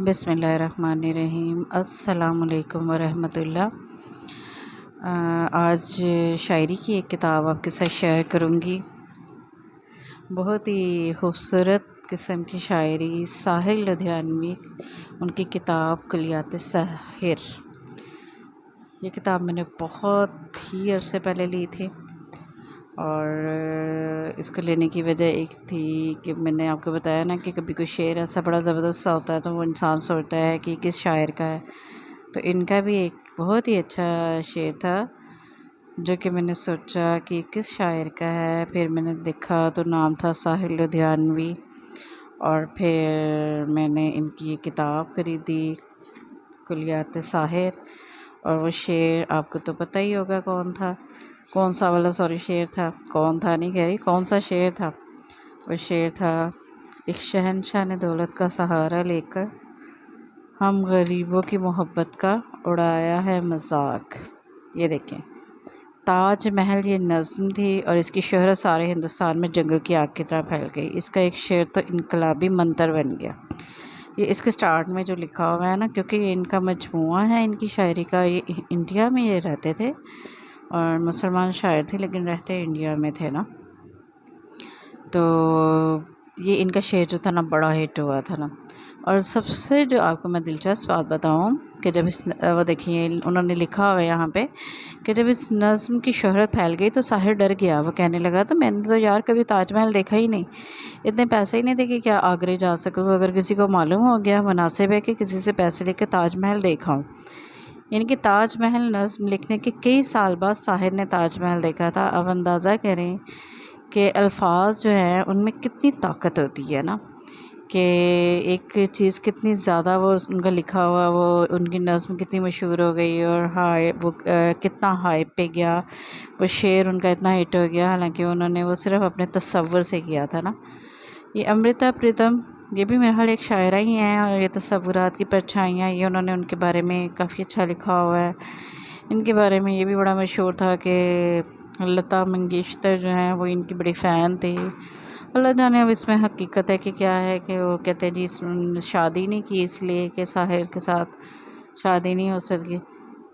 बिस्मिल्लाहिर्रहमानिर्रहीम। अस्सलामुअलैकुम वरहमतुल्लाह। आज शायरी की एक किताब आपके साथ शेयर करूँगी। बहुत ही खूबसूरत किस्म की शायरी, साहिल लुधियानवी, उनकी किताब कुलियात साहिर। ये किताब मैंने बहुत ही अरसे पहले ली थी और इसको लेने की वजह एक थी कि मैंने आपको बताया ना कि कभी कोई शेर ऐसा बड़ा ज़बरदस्त सा होता है तो वो इंसान सोचता है कि किस शायर का है। तो इनका भी एक बहुत ही अच्छा शेर था जो कि मैंने सोचा कि किस शायर का है। फिर मैंने देखा तो नाम था साहिल लुधियानवी और फिर मैंने इनकी ये किताब ख़रीदी कुलियात साहिर। और वो शेर आपको तो पता ही होगा कौन सा वाला शेर था। कौन था नहीं कह रही, कौन सा शेर था। वो शेर था, एक शहंशाह ने दौलत का सहारा लेकर हम गरीबों की मोहब्बत का उड़ाया है मजाक। ये देखें, ताज महल ये नज़्म थी और इसकी शोहरत सारे हिंदुस्तान में जंगल की आग की तरह फैल गई। इसका एक शेर तो इनकलाबी मंतर बन गया। ये इसके स्टार्ट में जो लिखा हुआ है ना, क्योंकि ये इनका मजमूआ है इनकी शायरी का। ये इंडिया में ये रहते थे और मुसलमान शायर थे लेकिन रहते इंडिया में थे ना। तो ये इनका शेर जो था ना बड़ा हिट हुआ था ना। और सबसे जो आपको मैं दिलचस्प बात बताऊं कि जब वो देखिए उन्होंने लिखा हुआ है यहाँ पे कि जब इस नज़्म की शोहरत फैल गई तो साहिर डर गया। वो कहने लगा तो मैंने तो यार कभी ताजमहल देखा ही नहीं, इतने पैसे ही नहीं थे कि क्या आगरे जा सकूँ। अगर किसी को मालूम हो गया मुनासिब है कि किसी से पैसे लेकर ताजमहल देखा हूँ। यानी कि ताजमहल नज़्म लिखने के कई साल बाद साहिर ने ताजमहल देखा था। अब अंदाज़ा करें कि अल्फाज जो हैं उनमें कितनी ताकत होती है ना, कि एक चीज़ कितनी ज़्यादा वो उनका लिखा हुआ, वो उनकी नज़्म कितनी मशहूर हो गई और कितना हाइप पे गया। वो शेर उनका इतना हिट हो गया, हालांकि उन्होंने वो सिर्फ़ अपने तसव्वुर से किया था ना। ये अमृता प्रीतम, ये भी मेरे ख़्याल एक शायरा ही हैं और ये तसव्वुरात की परछाइयाँ, ये उन्होंने उनके बारे में काफ़ी अच्छा लिखा हुआ है। इनके बारे में ये भी बड़ा मशहूर था कि लता मंगेशकर जो हैं वो इनकी बड़ी फ़ैन थी। अल्लाह जाने अब इसमें हकीकत है कि क्या है, कि वो कहते हैं जी शादी नहीं की इसलिए कि साहिर के साथ शादी नहीं हो सकी।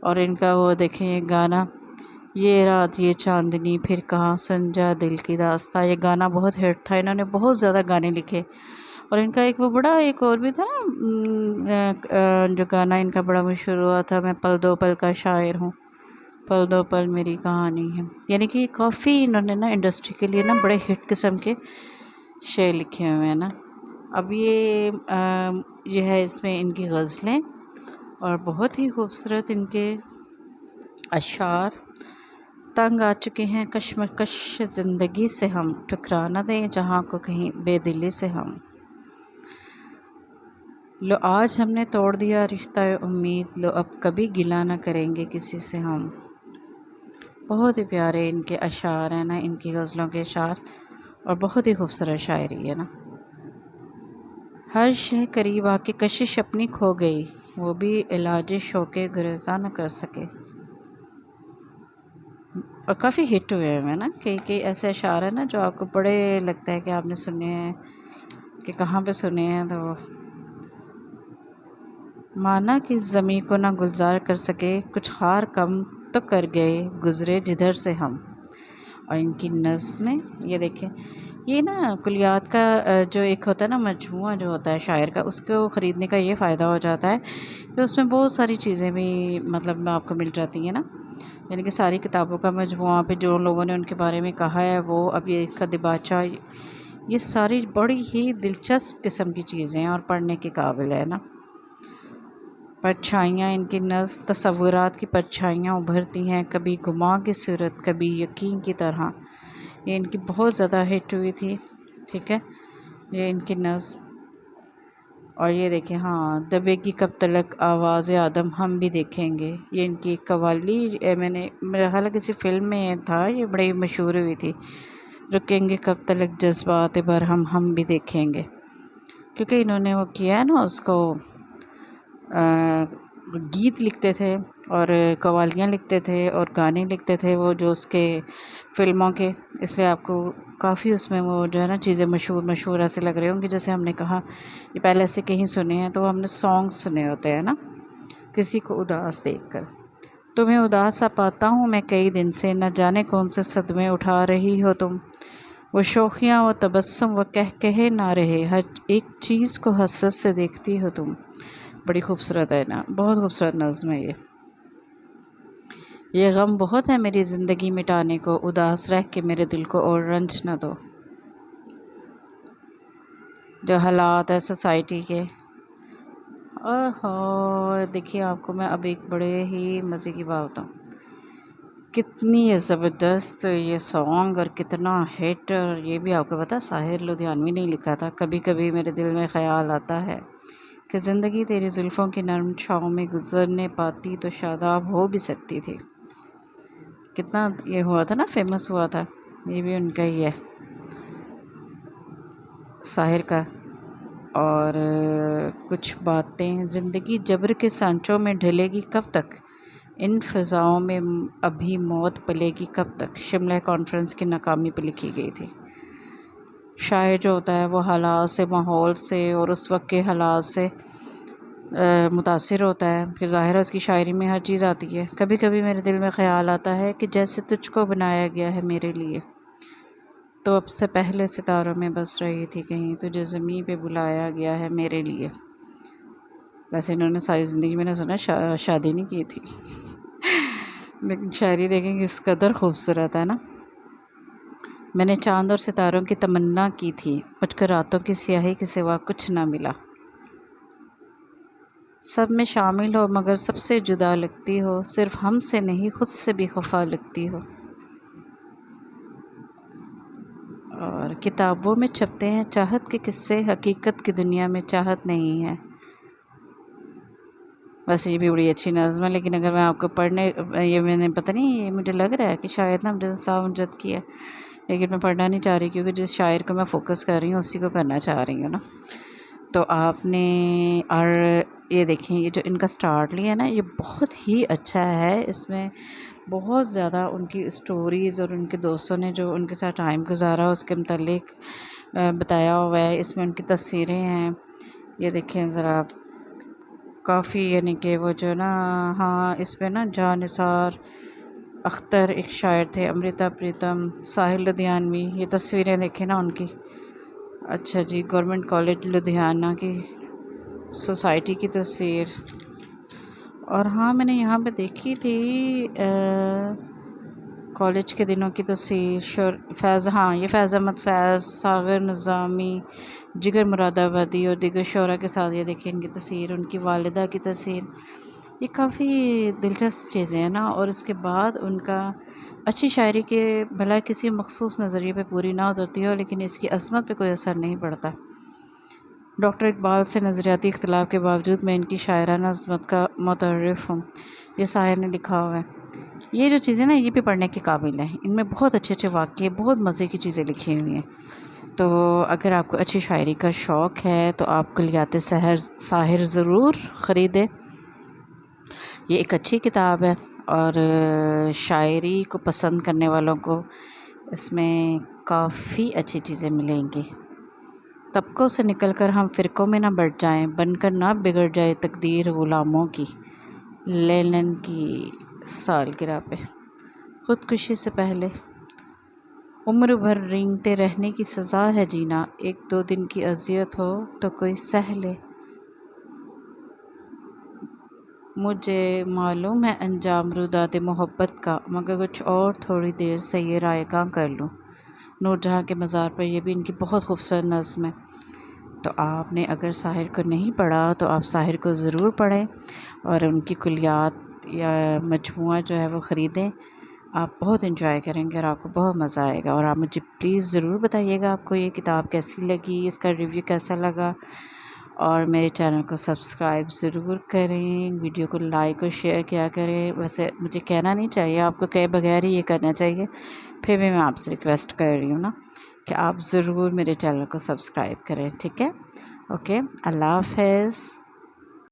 और इनका वो देखें ये गाना, ये रात ये चांदनी फिर कहाँ संजा दिल की दास्तां, ये गाना बहुत हिट था। इन्होंने बहुत ज़्यादा गाने लिखे और इनका एक वो बड़ा एक और भी था ना, जो गाना इनका बड़ा मशहूर हुआ था, मैं पल दो पल का शायर हूँ, पल दो पल मेरी कहानी है। यानी कि काफ़ी इन्होंने ना इंडस्ट्री के लिए ना बड़े हिट किस्म के शेर लिखे हुए हैं ना। अब ये है इसमें इनकी गज़लें और बहुत ही खूबसूरत इनके अशार। तंग आ चुके हैं कश्मकश ज़िंदगी से हम, ठुकरा न दें जहाँ को कहीं बेदिली से हम। लो आज हमने तोड़ दिया रिश्ता उम्मीद, लो अब कभी गिला ना करेंगे किसी से हम। बहुत ही प्यारे इनके अशार हैं ना, इनकी गज़लों के अशार, और बहुत ही खूबसूरत शायरी है ना। हर शय करीब आके कशिश अपनी खो गई, वो भी इलाज शौक़े गुरेज़ा न कर सके। और काफ़ी हिट हुए हैं ना, कई ऐसे अशार हैं ना जो आपको बड़े लगता है कि आपने सुने हैं, कि कहाँ पे सुने हैं। तो माना कि ज़मीं को ना गुलजार कर सके, कुछ खार कम तो कर गए गुज़रे जिधर से हम। और इनकी नज़्में ये देखें, ये ना कुलियात का जो एक होता है ना मजमूआ जो होता है शायर का, उसको ख़रीदने का ये फ़ायदा हो जाता है कि उसमें बहुत सारी चीज़ें भी मतलब आपको मिल जाती हैं ना। यानी कि सारी किताबों का मजमूआ पे जो लोगों ने उनके बारे में कहा है वो, अब ये इसका दिबाचा, ये सारी बड़ी ही दिलचस्प किस्म की चीज़ें हैं और पढ़ने के काबिल है ना। परछाइयाँ, इनकी नज़्म तसव्वुरात की परछाइयाँ उभरती हैं, कभी गुमा की सूरत कभी यकीन की तरह। ये इनकी बहुत ज़्यादा हिट हुई थी, ठीक है, ये इनकी नज़्म। और ये देखें, हाँ, दबेगी कब तलक आवाज़ आदम हम भी देखेंगे, ये इनकी कव्वाली। मैंने मेरा ख्याल है किसी फ़िल्म में था, ये बड़ी मशहूर हुई थी, रुकेंगे कब तलक जज्बात भर हम भी देखेंगे। क्योंकि इन्होंने वो किया है ना, उसको गीत लिखते थे और कवालियाँ लिखते थे और गाने लिखते थे वो जो उसके फ़िल्मों के, इसलिए आपको काफ़ी उसमें वो जो है ना चीज़ें मशहूर ऐसे लग रहे होंगे। जैसे हमने कहा ये पहले से कहीं सुने हैं, तो हमने सॉन्ग सुने होते हैं ना किसी को उदास देखकर। तुम्हें उदास सा पाता हूँ मैं कई दिन से, न जाने कौन से सदमे उठा रही हो तुम। वो शोखियाँ वो तबस्सुम वो कहे ना रहे, हर एक चीज़ को हसरत से देखती हो तुम। बड़ी खूबसूरत है ना, बहुत खूबसूरत नज़्म है ये गम बहुत है मेरी ज़िंदगी मिटाने को, उदास रह के मेरे दिल को और रंज न दो। जो हालात है सोसाइटी के, ओहो देखिए आपको मैं अब एक बड़े ही मज़े की बात बताऊँ, कितनी ज़बरदस्त ये सॉन्ग और कितना हिट। और ये भी आपको पता है साहिर लुधियानवी ने लिखा था। कभी कभी मेरे दिल में ख़्याल आता है कि ज़िंदगी तेरी जुल्फ़ों की नरम छाँव में गुज़रने पाती तो शादाब हो भी सकती थी। कितना ये हुआ था ना, फेमस हुआ था। ये भी उनका ही है, साहिर का। और कुछ बातें, ज़िंदगी जबर के सांचों में ढलेगी कब तक, इन फ़िज़ाओं में अभी मौत पलेगी कब तक, शिमला कॉन्फ्रेंस की नाकामी पे लिखी गई थी। शायर जो होता है वो हालात से, माहौल से और उस वक्त के हालात से मुतासिर होता है, फिर ज़ाहिर है उसकी शायरी में हर चीज़ आती है। कभी कभी मेरे दिल में ख़्याल आता है कि जैसे तुझको बनाया गया है मेरे लिए, तो अब से पहले सितारों में बस रही थी कहीं, तुझे ज़मीन पे बुलाया गया है मेरे लिए। वैसे इन्होंने सारी ज़िंदगी मैंने सुना शादी नहीं की थी लेकिन शायरी देखें किस कदर खूबसूरत है ना। मैंने चाँद और सितारों की तमन्ना की थी, मुझको रातों की स्याही के सिवा कुछ ना मिला। सब में शामिल हो मगर सबसे जुदा लगती हो, सिर्फ हमसे नहीं खुद से भी खफा लगती हो। और किताबों में छपते हैं चाहत के किस्से, हकीकत की दुनिया में चाहत नहीं है। वैसे ये भी बड़ी अच्छी नज़्म है, लेकिन अगर मैं आपको पढ़ने, ये मैंने पता नहीं, ये मुझे लग रहा है कि शायद ना मुझे सामंजत की है, लेकिन मैं पढ़ना नहीं चाह रही क्योंकि जिस शायर को मैं फ़ोकस कर रही हूँ उसी को करना चाह रही हूँ ना। तो आपने, और ये देखें ये जो इनका स्टार्ट लिया ना, ये बहुत ही अच्छा है। इसमें बहुत ज़्यादा उनकी स्टोरीज़ और उनके दोस्तों ने जो उनके साथ टाइम गुजारा उसके मुतालिक बताया हुआ है। इसमें उनकी तस्वीरें हैं, ये देखें ज़रा आप, काफ़ी यानी कि वो जो ना, हाँ इसमें ना जहाँ निसार अख्तर एक शायर थे, अमृता प्रीतम, साहिल लुधियानवी, ये तस्वीरें देखें ना उनकी। अच्छा जी, गवर्नमेंट कॉलेज लुधियाना की सोसाइटी की तस्वीर। और हाँ मैंने यहाँ पे देखी थी कॉलेज के दिनों की तस्वीर, फैज़, हाँ ये फैज़ अहमद फैज़, सागर निज़ामी, जिगर मुरादाबादी और दिगर शोरा के साथ ये देखिए इनकी तस्वीर, उनकी वालिदा की तस्वीर। ये काफ़ी दिलचस्प चीज़ें हैं ना। और इसके बाद उनका अच्छी शायरी के भला किसी मखसूस नज़रिए पे पूरी ना होती हो, लेकिन इसकी अज़मत पे कोई असर नहीं पड़ता। डॉक्टर इकबाल से नज़रियाती इख्तिलाफ़ के बावजूद मैं इनकी शायराना अज़मत का मुतर्रिफ़ हूँ, ये शायर ने लिखा हुआ है। ये जो चीज़ें ना ये भी पढ़ने के काबिल हैं, इनमें बहुत अच्छे अच्छे वाक़े, बहुत मज़े की चीज़ें लिखी हुई हैं। तो अगर आपको अच्छी शायरी का शौक़ है तो आप कुलियात साहिर ज़रूर ख़रीदें। ये एक अच्छी किताब है और शायरी को पसंद करने वालों को इसमें काफ़ी अच्छी चीज़ें मिलेंगी। तबकों से निकलकर हम फ़िरक़ों में ना बढ़ जाएं, बनकर ना बिगड़ जाए तकदीर ग़ुलामों की। लेनिन की सालगिरह पे, ख़ुदकुशी से पहले, उम्र भर रेंगते रहने की सज़ा है जीना, एक दो दिन की अज़ियत हो तो कोई सह ले। मुझे मालूम है अंजाम रुदात मोहब्बत का, मगर कुछ और थोड़ी देर से ये रायगा कर लूँ। नूरजहाँ के मज़ार पर, ये भी इनकी बहुत खूबसूरत नज़्म है। तो आपने अगर साहिर को नहीं पढ़ा तो आप साहिर को ज़रूर पढ़ें और उनकी कुलियात या मजमूआ जो है वो ख़रीदें। आप बहुत इन्जॉय करेंगे और आपको बहुत मज़ा आएगा। और आप मुझे प्लीज़ ज़रूर बताइएगा आपको ये किताब कैसी लगी, इसका रिव्यू कैसा लगा। और मेरे चैनल को सब्सक्राइब ज़रूर करें, वीडियो को लाइक और शेयर किया करें। वैसे मुझे कहना नहीं चाहिए, आपको कहे बगैर ही ये करना चाहिए, फिर भी मैं आपसे रिक्वेस्ट कर रही हूँ ना कि आप ज़रूर मेरे चैनल को सब्सक्राइब करें, ठीक है। ओके, अल्लाह हाफ़िज़।